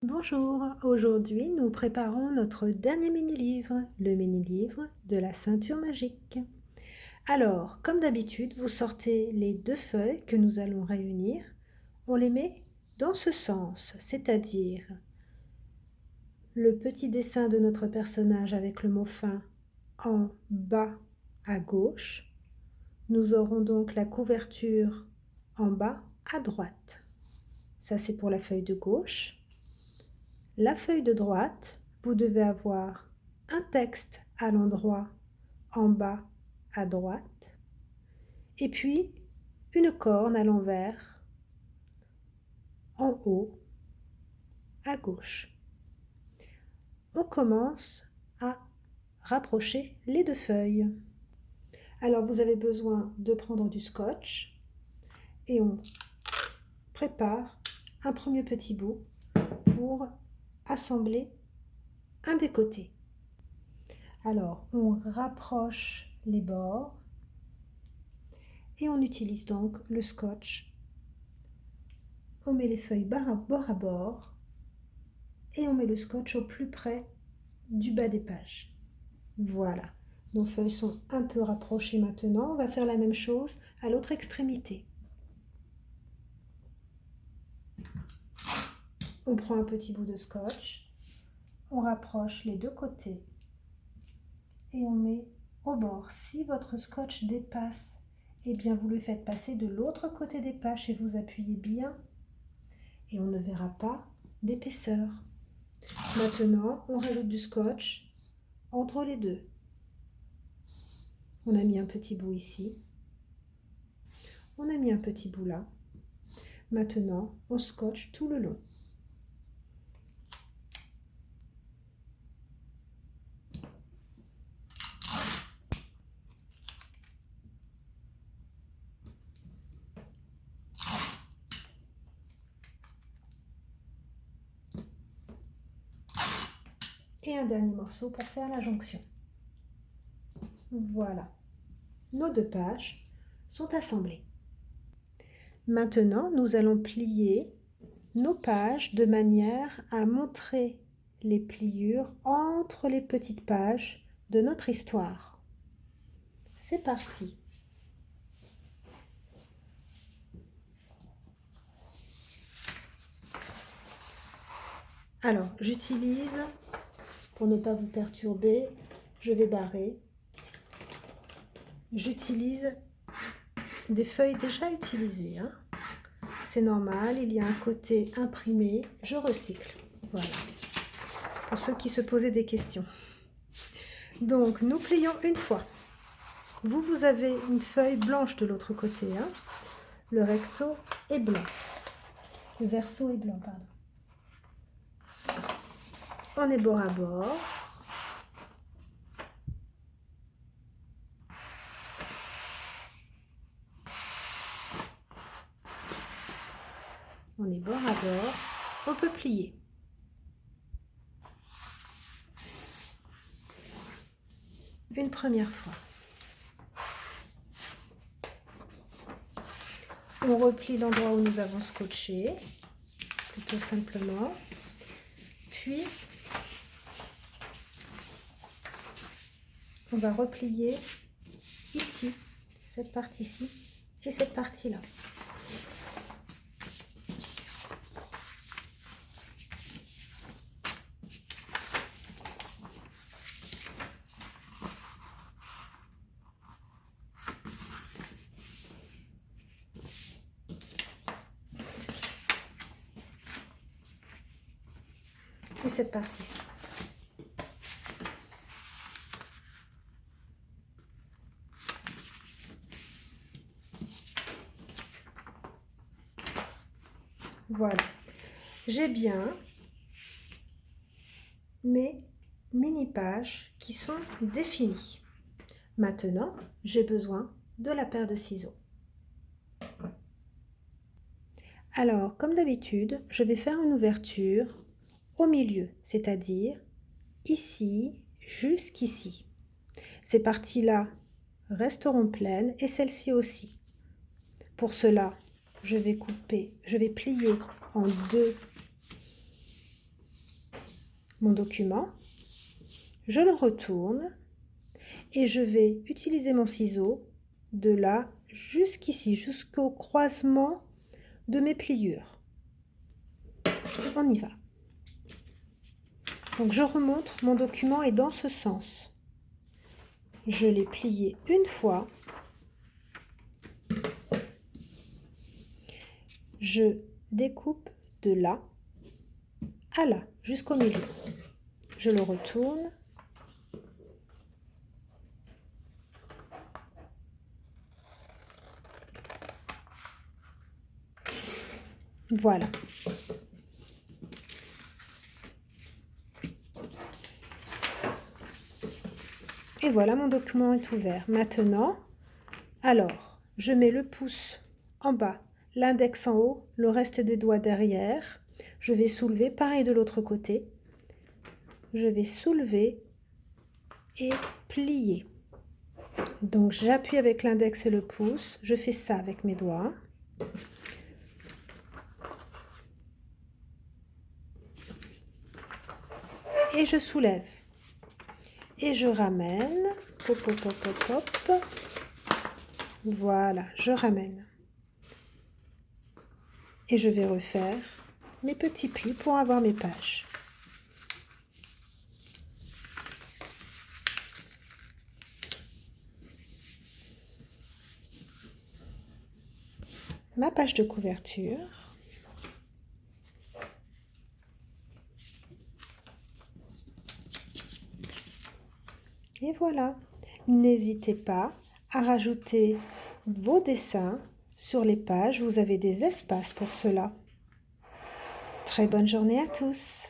Bonjour, aujourd'hui nous préparons notre dernier mini-livre, le mini-livre de la ceinture magique. Alors, comme d'habitude, vous sortez les deux feuilles que nous allons réunir. On les met dans ce sens, c'est-à-dire le petit dessin de notre personnage avec le mot fin en bas à gauche. Nous aurons donc la couverture en bas à droite. Ça, c'est pour la feuille de gauche. La feuille de droite, vous devez avoir un texte à l'endroit en bas à droite et puis une corne à l'envers en haut à gauche. On commence à rapprocher les deux feuilles. Alors vous avez besoin de prendre du scotch et on prépare un premier petit bout pour assembler un des côtés. Alors on rapproche les bords et on utilise donc le scotch. On met les feuilles bord à bord et on met le scotch au plus près du bas des pages. Voilà, nos feuilles sont un peu rapprochées maintenant. On va faire la même chose à l'autre extrémité. On prend un petit bout de scotch, on rapproche les deux côtés et on met au bord. Si votre scotch dépasse, eh bien vous le faites passer de l'autre côté des pages et vous appuyez bien et on ne verra pas d'épaisseur. Maintenant, on rajoute du scotch entre les deux. On a mis un petit bout ici. On a mis un petit bout là. Maintenant, on scotche tout le long. Et un dernier morceau pour faire la jonction. Voilà. Nos deux pages sont assemblées. Maintenant, nous allons plier nos pages de manière à montrer les pliures entre les petites pages de notre histoire. C'est parti. Alors, j'utilise, pour ne pas vous perturber, je vais barrer. J'utilise des feuilles déjà utilisées. C'est normal, il y a un côté imprimé, je recycle. Voilà, pour ceux qui se posaient des questions. Donc, nous plions une fois. Vous avez une feuille blanche de l'autre côté. Le recto est blanc. Le verso est blanc, pardon. On est bord à bord. On est bord à bord. On peut plier. Une première fois. On replie l'endroit où nous avons scotché, plutôt simplement. Puis, on va replier ici, cette partie-ci et cette partie-là. Et cette partie-ci. Voilà. J'ai bien mes mini-pages qui sont définies. Maintenant, j'ai besoin de la paire de ciseaux. Alors, comme d'habitude, je vais faire une ouverture au milieu, c'est-à-dire ici jusqu'ici. Ces parties-là resteront pleines et celle-ci aussi. Pour cela, je vais plier en deux mon document, je le retourne et je vais utiliser mon ciseau de là jusqu'ici, jusqu'au croisement de mes pliures. On y va. Donc je remonte, mon document est dans ce sens. Je l'ai plié une fois. Je découpe de là à là, jusqu'au milieu. Je le retourne. Voilà. Et voilà, mon document est ouvert. Maintenant, alors, je mets le pouce en bas, l'index en haut, le reste des doigts derrière. Je vais soulever, pareil de l'autre côté. Je vais soulever et plier. Donc, j'appuie avec l'index et le pouce. Je fais ça avec mes doigts. Et je soulève. Et je ramène. Hop, hop, hop, hop, hop. Voilà, je ramène. Et je vais refaire mes petits plis pour avoir mes pages. Ma page de couverture. Et voilà. N'hésitez pas à rajouter vos dessins sur les pages. Vous avez des espaces pour cela. Très bonne journée à tous.